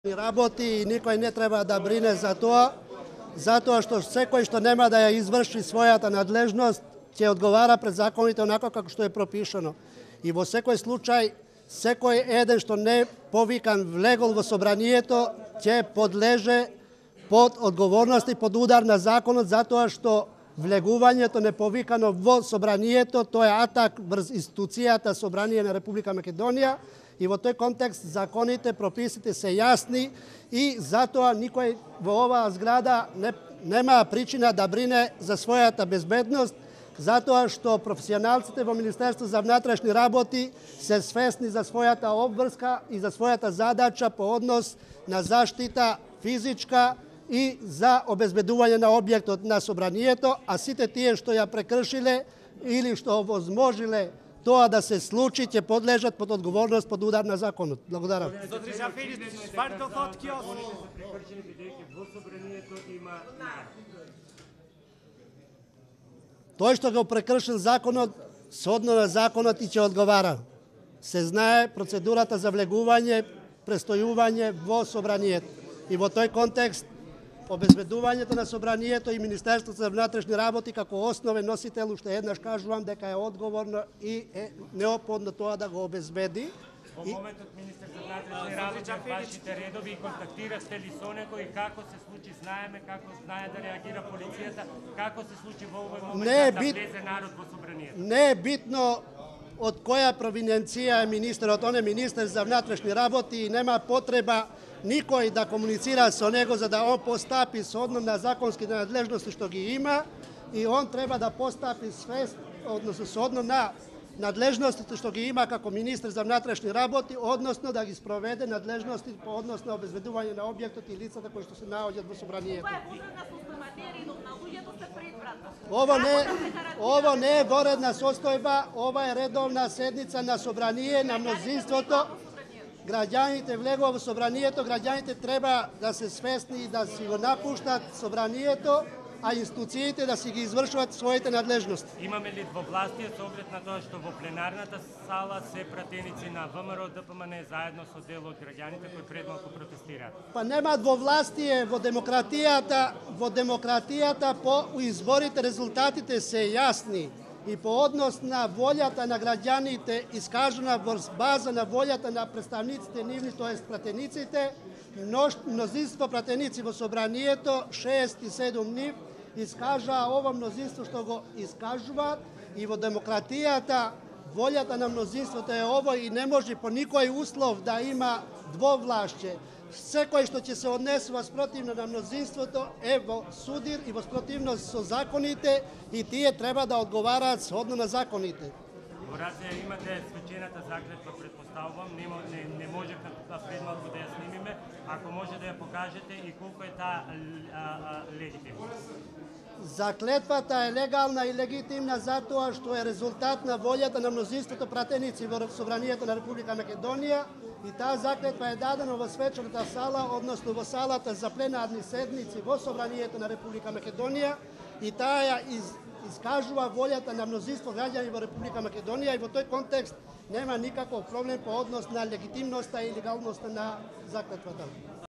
работи и никој не треба да брине за тоа, затоа што секој што нема да ја изврши својата надлежност ќе одговара пред законите онако како што е пропишано. И во секој случај, секој еден што не повикан влегол во собранието ќе подлеже под одговорност и под удар на законот, затоа што влегувањето неповикано во собранието тоа е атак врз институцијата Собрание на Република Македонија. И во тој контекст законите, прописите се јасни и затоа никој во оваа зграда нема причина да брине за својата безбедност, затоа што професионалците во Министерство за внатрешни работи се свесни за својата обврска и за својата задача по однос на заштита физичка и за обезбедување на објектот на собранието, а сите тие што ја прекршиле или што овозможиле тоа да се случи, ќе подлежат под одговорност, под удар на законот. Благодарам. Тој што го прекршил законот, содно на законот и ќе одговара. Се знае процедурата за влегување, престојување во собранието. И во тој контекст, обезбедувањето на собранието и Министерството за внатрешни работи како основен носител, уште еднаш кажувам дека е одговорно и е неопходно тоа да го обезбеди. Во моментот министер за внатрешни работи, вашите редови, контактирате ли со некој, како се случи, знаеме како знае да реагира полицијата, како се случи во овој момент да влезе народ во собранието? Не е битно од која провиненција е министерот, он е министер за внатрешни работи и нема потреба никој да комуницира со него за да он постапи содно на законските надлежности што ги има и он треба да постапи односно содно на надлежностите што ги има како министер за внатрешни работи, односно да ги спроведе надлежности по однос на обезбедување на објектот и лицата кои што се наоѓаат во собранието. Ово не е воредна состојба, ова е редовна седница на собрание на мнозинството. Граѓаните влегува во собранието, граѓаните треба да се свесни и да си го напуштат собранието, а институциите да си ги извршуваат своите надлежности. Имаме ли двовластие со оглед на тоа што во пленарната сала се пратеници на ВМРО ДПМН заедно со дел од граѓаните кои предмалку протестираат? Па нема двовластие во демократијата. Во демократијата по изборите резултатите се јасни. И по однос на волјата на граѓаните искажана во база на волјата на представниците нивни, тоест пратениците, мнозинство пратеници во собранието, 67 нив, искажаа ова мнозинство што го искажуваат и во демократијата волјата на мнозинството е ово и не може по никој услов да има двовлашće. Секој што ќе се однесува спротивно на мнозинството е во судир и во спротивност со законите и тие треба да одговараат сhodно на законите. Во Разија имате свечената заклетва, предпоставувам, не можевме предмалку да ја снимиме, ако може да ја покажете и колку е таа легитимна. Заклетвата е легална и легитимна затоа што е резултат на волјата на мнозинството пратеници во Собранието на Република Македонија и таа заклетва е дадена во свечената сала, односно во салата за пленарни седници во Собранието на Република Македонија и таа ја искажува волјата на мнозинство граѓани во Република Македонија и во тој контекст нема никаков проблем по однос на легитимноста и легалноста на заклетвата.